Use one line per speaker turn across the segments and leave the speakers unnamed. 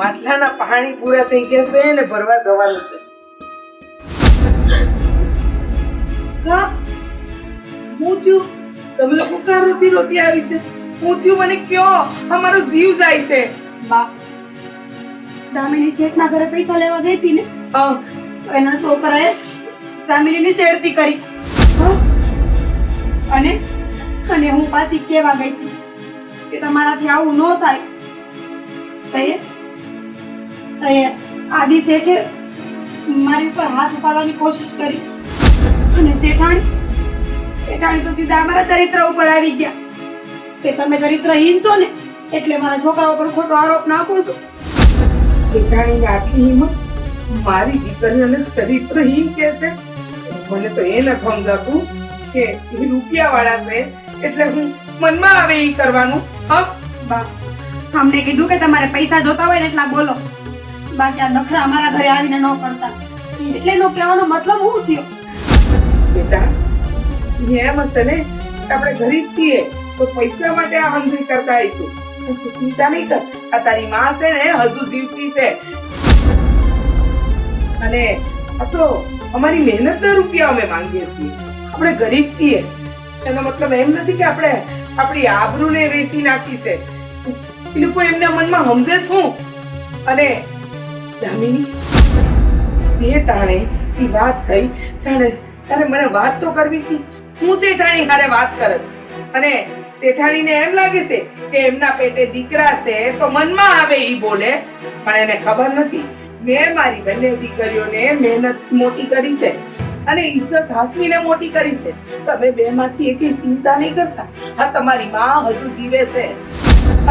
માટલાના પાણી પૂરા થઈ ગયા છે ને ભરવા જવાનું છે. હા હું થયું? તમે લોકો કા રોતી રોતી આવી છે? હું થયું મને કયો, અમારો જીવ જાય છે.
બા દામિની શેઠના ઘરે પૈસા લેવા ગઈ હતી ને, એના છોકરાએ દામિનીની શેરતી કરી અને હું પાછી કહેવા ગઈ હતી કે તમારાથી આવું ન થાય. આદિ શેઠે મારી ઉપર હાથ ઉપાડવાની કોશિશ કરી અને શેઠાણી તો સીધા અમારા ચરિત્ર ઉપર આવી ગયા કે તમે ચરિત્રહીન છો ને એટલે મારા છોકરા ઉપર ખોટો આરોપ નાખો છો.
શેઠાણીની આટલી હિંમત મારી દીકરીઓને ચરિત્રહીન કહે છે? મને તો એ ન સમજાતું કે એ રૂપિયાવાળા છે એટલે હું મનમાં આવે એ કરવાનું.
બા અમને કીધું કે તમારે પૈસા જોતા હોય ને એટલા બોલો, બાકી આ નખરા અમારા ઘરે આવીને ન કરતા. એટલે એનો કહેવાનો મતલબ શું થયો?
બેટા એમ હશે ને કે આપણે ગરીબ છીએ તો પૈસા માટે આ હંધરી કરતા આવીશું. તું ચિંતા નહીં કર, આ તારી માં છે ને હજુ જીવતી છે અને આ તો અમારી મહેનતના રૂપિયા અમે માંગીએ છીએ. આપણે ગરીબ છીએ એનો મતલબ એમ નથી કે આપણે આપણી આબરૂને વેચી નાખી છે. એ લોકો એમના મનમાં સમજે શું? અને દામિની જે ટાણે એ વાત થઈ તારે મને વાત તો કરવી હતી. હું શેઠાણી હારે વાત કરત અને શેઠાણીને એમ લાગે છે કે એમના પેટે દીકરા છે તો મનમાં આવે ઈ બોલે, પણ એને ખબર નથી મેં મારી બંને દીકરીઓને મહેનત મોટી કરી છે અને ઇજ્જત હાસવીને મોટી કરી છે. તમે બે માંથી એકેય ચિંતા નહીં કરતા. આ તમારી માં હજુ જીવે છે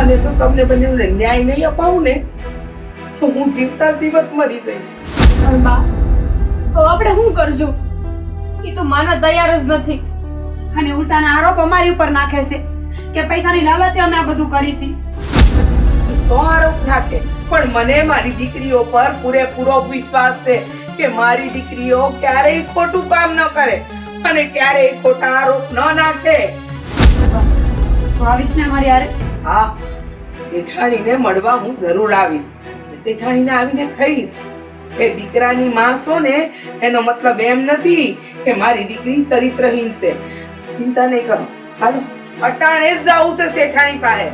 અને જો તમને બંનેને ન્યાય નહીં અપાવું ને તો હું જીવતા જીવત મરી જઈશ.
પણ બા હવે આપણે શું કરશું? એ તો માનવા તૈયાર જ નથી અને ઉલટાના આરોપ અમારી ઉપર નાખે છે કે પૈસાની લાલચે અમે આ બધું કરીશું.
સો આરોપ નાખે પણ મને મારી દીકરીઓ પર પૂરેપૂરો વિશ્વાસ છે કે મારી દીકરીઓ ક્યારેય ખોટું કામ ન કરે અને ક્યારેય ખોટા આરોપ ન નાખે.
આવીશ ને મારી હારે?
હા, શેઠાણીને મળવા હું જરૂર આવીશ. શેઠાણીને આવીને કહીશ એ દીકરાની માં છો ને એનો મતલબ એમ નથી કે મારી દીકરી ચરિત્રહીન છે. ચિંતા નહીં કરો, હાલો અટાણે જ જાવું છે શેઠાણી પાસે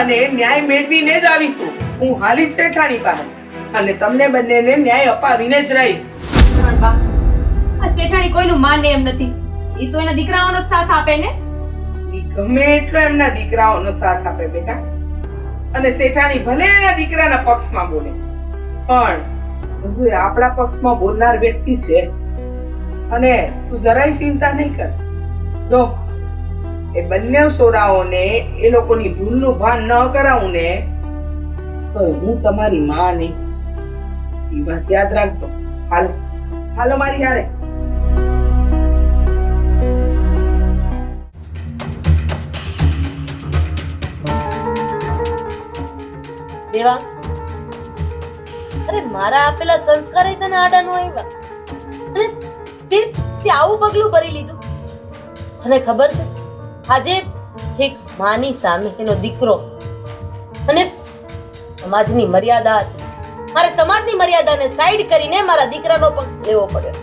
અને ન્યાય મેળવીને જ આવીશું. હું હાલીશ શેઠાણી પાસે અને તમને બંનેને ન્યાય અપાવીને જ રહીશ.
પણ બા આ શેઠાણી કોઈનું માને એમ નથી. એ તો એના દીકરાઓનો જ સાથ આપે ને.
ઈ ગમે એટલો એમના દીકરાઓનો સાથ આપે બેટા અને શેઠાણી ભલે એના દીકરાના પક્ષમાં બોલે પણ હજુ એ આપણા પક્ષમાં બોલનાર વ્યક્તિ છે અને તું જરાય ચિંતા નહીં કર. જો એ બંને સોરાઓને એ લોકોની ભૂલનું ભાન ન કરાવું ને તો હું તમારી માં નહીં. એ વાત યાદ રાખજો. હાલો હાલો મારી હારે.
દેવા, અરે મારા આપેલા સંસ્કારે તને આડા નો આવ્યા અને તે આવું પગલું ભરી લીધું. તને ખબર છે આજે એક માની સામે એનો દીકરો અને સમાજની મર્યાદા, મારે સમાજની મર્યાદાને સાઈડ કરીને મારા દીકરાનો પક્ષ લેવો પડ્યો.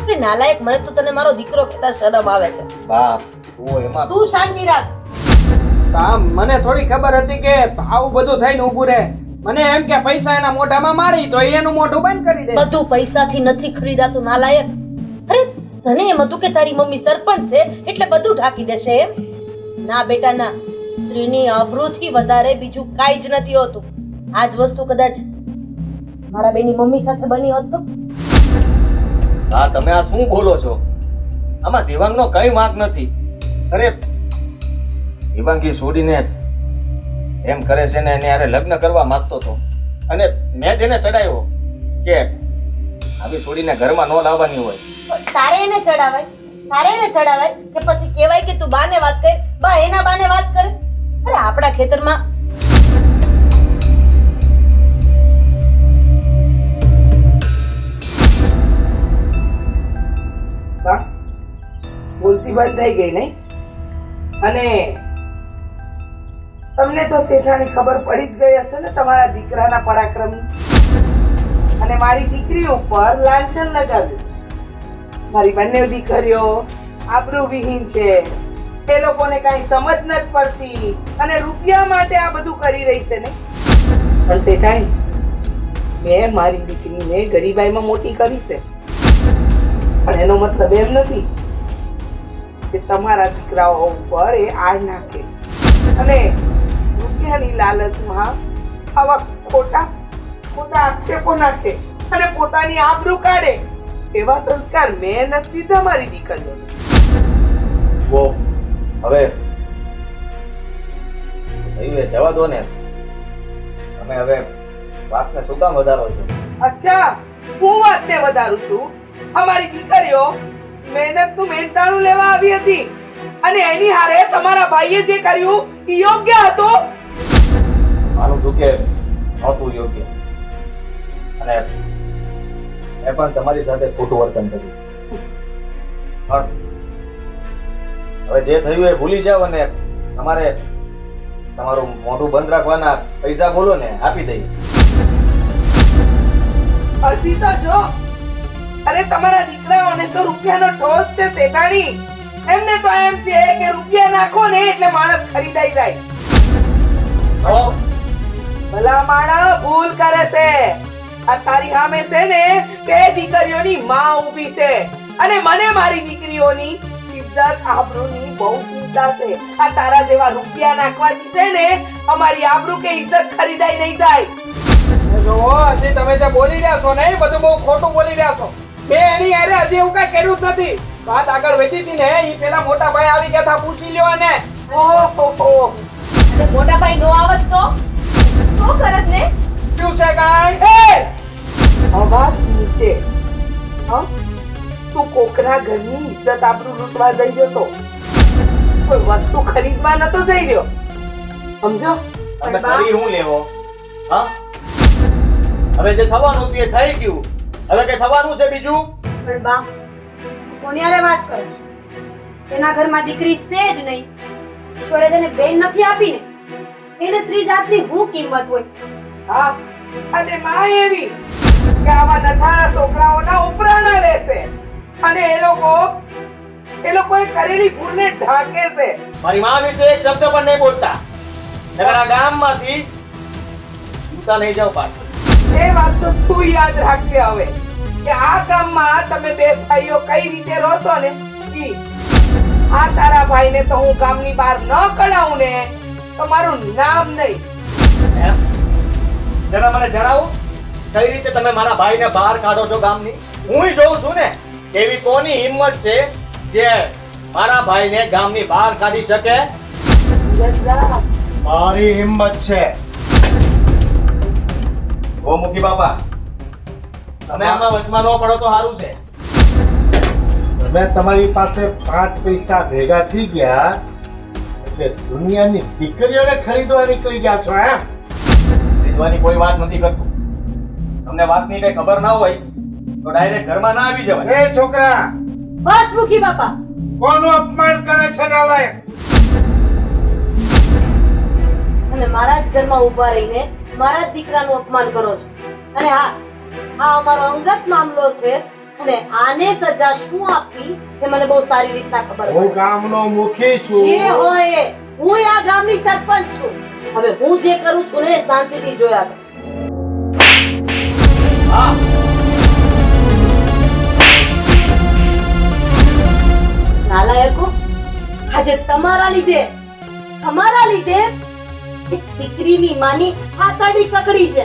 અરે નાલાયક, મને તો તને મારો દીકરો કહેતા શરમ આવે છે.
બાપ
તું શાંતિ રાખ.
મને થોડી ખબર હતી કે આવું બધું થઈને ઊભું રહે. મને એમ કે પૈસા એના મોઢામાં મારી તો એનું મોઢું બંધ કરી દે.
બધું પૈસાથી નથી ખરીદાતું નાલાયક. અરે તને એમ હતું કે તારી મમ્મી સરપંચ છે એટલે બધું ઢાંકી દેશે એમ? ના બેટા ના, સ્ત્રીની આબરૂથી વધારે બીજું કાંઈ જ નથી હોતું. આ જ વસ્તુ કદાચ મારા બેની મમ્મી સાથે બની હોત તો.
હા, તમે આ શું બોલો છો? આમાં દેવાંગનો કઈ વાંક નથી. અરે દેવાંગી છોડીને એમ કરે છે ને એને યારે લગ્ન કરવા માંગતો હતો અને મેં તેને ચડાવ્યો કે આવી છોડીને ઘરમાં ન લાવવાની હોય.
તારે એને ચડાવાય કે પછી કહેવાય કે તું બાને વાત કર, બા એના બાને વાત કરે. અરે આપણા ખેતરમાં
બોલતી બંધ થઈ ગઈ નહીં અને તમને તો શેઠાણી ખબર પડી જ ગઈ હશે ને તમારા દીકરાના પરાક્રમની. અને મારી દીકરી ઉપર લાંછન લગાવ્યું. મારી બંને દીકરીઓ આબરૂવિહીન છે, એ લોકોને કાંઈ સમજ નથી પડતી અને રૂપિયા માટે આ બધું કરી રહી છે ને. પણ શેઠાણી, મેં મારી દીકરીને ગરીબાઈમાં મોટી કરી છે, પણ એનો મતલબ એમ નથી કે તમારા દીકરાઓ ઉપર એ આડ નાખે અને રૂપિયાની લાલચમાં આવા ખોટા ખોટા આક્ષેપો નાખે અને પોતાની આબરૂ કાઢે. એવા સંસ્કાર મેં નથી દીધા મારી દીકરીઓને.
વો હવે થયું એ જવા દો ને. તમે હવે વાતને શું કામ વધારો છો?
અચ્છા, હું વાતને વધારું છું. અમારી દીકરીઓ મહેનતનું મહેનતાણું લેવા આવી હતી અને એની હારે તમારા ભાઈએ જે કર્યું એ યોગ્ય હતું.
માનું છું કે નહોતું યોગ્ય, અને મેં પણ તમારી સાથે ખોટું વર્તન કર્યું. પણ હવે જે થયું એ ભૂલી જાઓ અને તમારે તમારું મોઢું બંધ રાખવાના પૈસા બોલો ને આપી દઈએ.
હજી તો જો, અરે તમારા દીકરાઓને તો રૂપિયાનો ઠોસ છે શેઠાણી. એમને તો એમ છે કે રૂપિયા નાખો ને એટલે માણસ ખરીદાઈ જાય.
તો
ભલા માણસ ભૂલ કરે છે. આ તારી સામે છે ને બે દીકરીઓની માં ઊભી છે અને મને મારી દીકરીઓની ઇજ્જત આબરૂની બહુ ચિંતા છે. આ તારા જેવા રૂપિયા નાખવાથી છે ને અમારી આબરૂ કે ઇજ્જત ખરીદાઈ નહીં જાય.
જો હજી તમે જે બોલી રહ્યા છો ને એ બધું બહુ ખોટું બોલી રહ્યા છો. મેં એની હારે હજી એવું કઈ કર્યું જ નથી. વાત આગળ વધી હતી ને એ પેલા મોટા ભાઈ આવી ગયા હતા, પૂછી લ્યો ને.
ઓહો,
અને મોટા ભાઈ નો આવત તો શું કરત ને?
શું છે કાંઈ?
એ અવાજ નીચે. હા, તું કોકના ઘરની ઇજ્જત આબરૂ લૂંટવા જઈ ગયો તો, કોઈ વસ્તુ ખરીદવા નતો જઈ રહ્યો. સમજો?
તમે કરી હું લેવો? હા, હવે જે થવાનું હતું એ થઈ ગયું. હવે કે થવાનું છે બીજું?
પણ બા, કોની હારે વાત કરો? એના ઘરમાં દીકરી છે જ નહીં. ઈશ્વરે તેને બેન નથી આપી ને, એને સ્ત્રી જાતની શું કિંમત હોય?
હા, અને માં એવી કે આવા નઠારા છોકરાઓના ઉપરાણા લેશે અને એ લોકોએ કરેલી ભૂલને ઢાંકે છે.
મારી માં વિશે એક શબ્દ પણ નહીં બોલતા. નકર આ ગામમાંથી જૂતા નહીં જાવ પાછું.
એ વાત તો તું યાદ રાખજે હવે કે આ ગામમાં તમે બે ભાઈઓ કઈ રીતે રહો છો ને ઈ. આ તારા ભાઈને તો હું ગામની બહાર ન કઢાવું ને તો મારું નામ નહીં.
એમ? જરા મને જણાવો કઈ રીતે તમે મારા ભાઈને બહાર કાઢો છો ગામની? હું જોઉં છું ને એવી કોની હિંમત છે જે મારા ભાઈને ગામની બહાર કાઢી શકે?
જરા
મારી હિંમત છે.
ઓ મુખી બાપા, તમે આમાં વચમાં ન પડો તો સારું છે.
તમે તમારી પાસે 5 પૈસા ભેગા થઈ ગયા એટલે દુનિયાની દીકરીઓને ખરીદવા નીકળી ગયા છો એમ?
ખરીદવાની કોઈ વાત નથી કરતો. તમને વાતની કઈ ખબર ના હોય તો ડાયરેક્ટ ઘરમાં ના આવી જવાય.
એ છોકરા,
બસ મુખી બાપા.
કોનું અપમાન કરે છે નાલાયક?
અને મારા જ ઘરમાં ઊભા રહીને મારા જ દીકરાનું અપમાન કરો છો. અને હા, આ અમારો અંગત મામલો છે અને આને સજા શું આપવી એ મને બહુ સારી રીતના ખબર
હું
છે.
ગામનો મુખી છું.
જે હોય એ, હું આ ગામની સરપંચ છું. હવે હું જે કરું છું ને એ શાંતિથી જોયા કરો.
હા,
નાલાયકો, આજે તમારા લીધે એક દીકરીની માની આતરડી પકડી છે.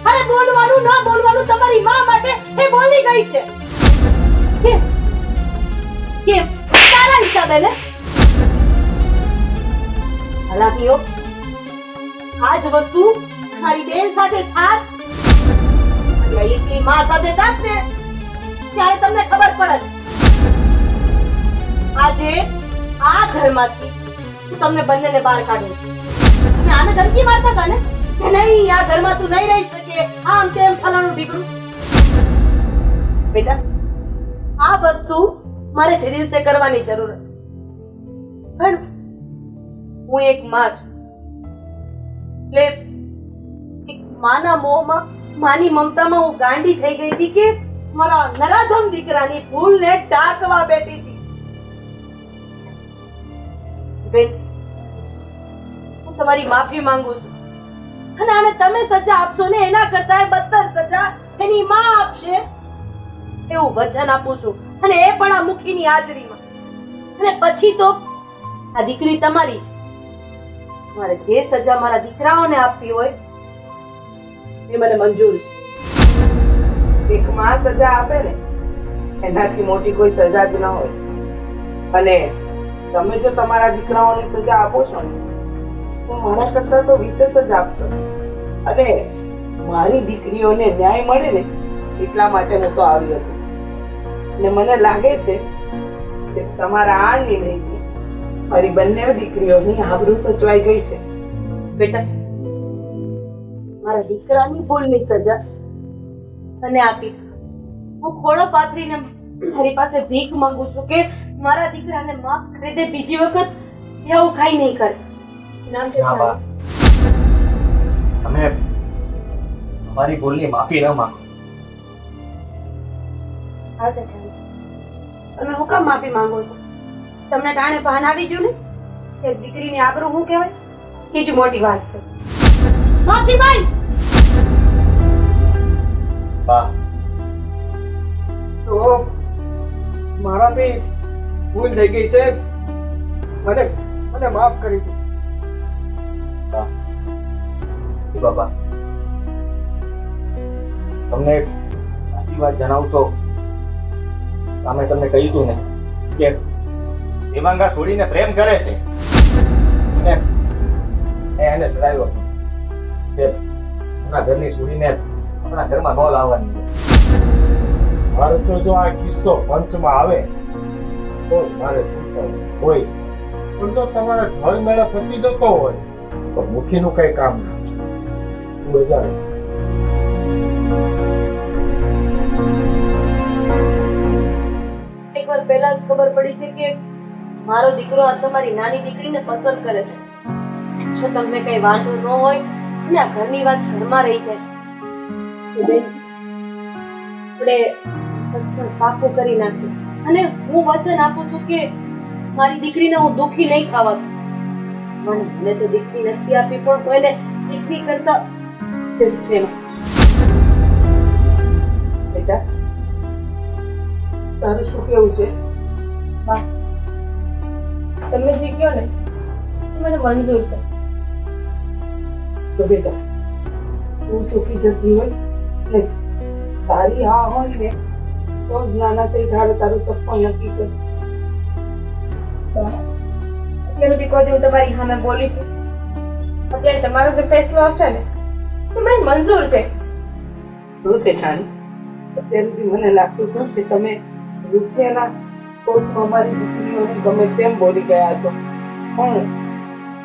અરે બોલવાનું ના બોલવાનું તમારી માં માટે એ બોલી ગઈ છે. કેમ તારા હિસાબે ને? હાલાકીઓ, આ જ વસ્તુ મારી બેન સાથે થાત અને એકલી માં સાથે થાત ને ત્યારે તમને ખબર પડત. આજે આ ઘરમાંથી હું તમને બંનેને બહાર કાઢું છું. અને આને ધમકી મારતા હતા ને કે નહીં આ ઘરમાં તું નહીં રહી શકે, આમ તેમ ફલાણું ઢીકણું. બેટા, આ વસ્તુ મારે તે દિવસે કરવાની જરૂર હતી, પણ હું એક માં છું એટલે એક માના મોહમાં માની મમતામાં હું ગાંડી થઈ ગઈ હતી કે મારા નરાધમ દીકરાની ભૂલને ઢાંકવા બેઠી હતી. બેન, હું તમારી માફી માંગુ છું અને આને તમે સજા આપશો ને એના કરતા બદતર સજા એની માં આપશે એવું વચન આપું છું, અને એ પણ આ મુખીની હાજરીમાં. અને પછી તો આ દીકરી તમારી છે. મારે જે સજા મારા દીકરાઓને આપવી હોય એ મને મંજૂર છે.
એક માં સજા આપે ને એનાથી મોટી કોઈ સજા જ ન હોય. અને તમે જો તમારા દીકરાઓને સજા આપો છો ને તો મારા કરતા તો વિશેષ જ આપતો. અને મારી દીકરીઓને ન્યાય મળે ને એટલા માટે હું તો આવી હતી. અને મને લાગે છે કે તમારા આ નિર્ણયથી મારી બંને દીકરીઓની આબરૂ સચવાઈ ગઈ છે.
બેટા, મારા દીકરાની ભૂલની સજા તને આપી. હું ખોળો પાથરીને તારી પાસે ભીખ માંગુ છું કે મારા દીકરાને માફ કરી દે. બીજી વખત એવું કાંઈ નહીં કરે. નામ છે
હા બા, તમે અમારી ભૂલની માફી ન માંગો.
હા શેઠાણી, તમે હું કામ માફી માંગો છો? તમને ટાણે ભાન આવી ગયું ને કે દીકરીની આબરૂ શું કહેવાય? એ જ મોટી વાત છે.
માફી માંગ.
બા,
તો મારાથી ભૂલ થઈ ગઈ છે, મને મને માફ કરી દો.
બા, એ બાબા, તમને એક સાચી વાત જણાવું તો અમે તમને કહ્યું હતું ને કે દેવાંગા છોડીને પ્રેમ કરે છે અને એને ચડાવ્યો કે આપણા ઘરની છોડીને આપણા ઘરમાં ન લાવવાની.
મારે તો જો આ કિસ્સો પંચમાં આવે તો મારે શું કરવું હોય, પણ જો તમારા ઘર મેળા ફરી જતો હોય તો મુખીનું કઈ કામ નહીં. તું હજાર
એકવાર પહેલા જ ખબર પડી છે કે મારો દીકરો આ તમારી નાની દીકરીને પસંદ કરે છે. જો તમને કઈ વાંધો ન હોય અને આ ઘરની વાત ઘરમાં રહી જાય તો બેન, આપણે સત્સંગ પાકું કરી નાખ્યું. અને હું વચન આપું છું કે મારી દીકરીને હું દુઃખી નહીં થવા દઉં. મને તો દીકરી નથી આપી, પણ કોઈને દીકરી કરતા તે જ પ્રેમ.
બેટા તારું શું કેવું છે?
તમે જે કહો ને એ મને મંજૂર છે.
તો બેટા તું સુખી જતી હોય ને તારી હા હોય ને તો જ નાના શેઠાડે તારું સપનું નક્કી કર.
અત્યાર સુધી કોઈ દી હું તમારી સામે બોલી છું? અત્યારે તમારો જે ફેસલો હશે ને તો મને મંજૂર છે.
તો શેઠાણી અત્યાર સુધી મને લાગતું હતું કે તમે રૂપિયાના કોર્સમાં મારી દીકરીઓને ગમે તેમ બોલી ગયા છો, પણ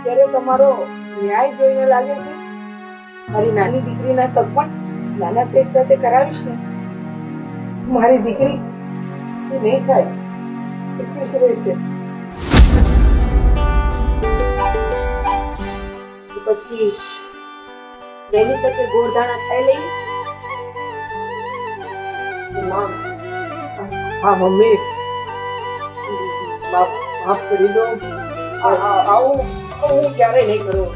ત્યારે તમારો ન્યાય જોઈને લાગે છે મારી નાની દીકરીના સગપણ નાના શેઠ સાથે કરાવીશ ને મારી દીકરી એ નહીં થાય, એટલી જ રહેશે.
પછી વહેલી તકે ગોળધાણા ખાઈ લઈએ. માં,
હા મમ્મી માફ કરી દો.
આવું હું ક્યારેય નહીં કરું.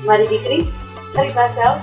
મારી દીકરી તારી પાસે આવ.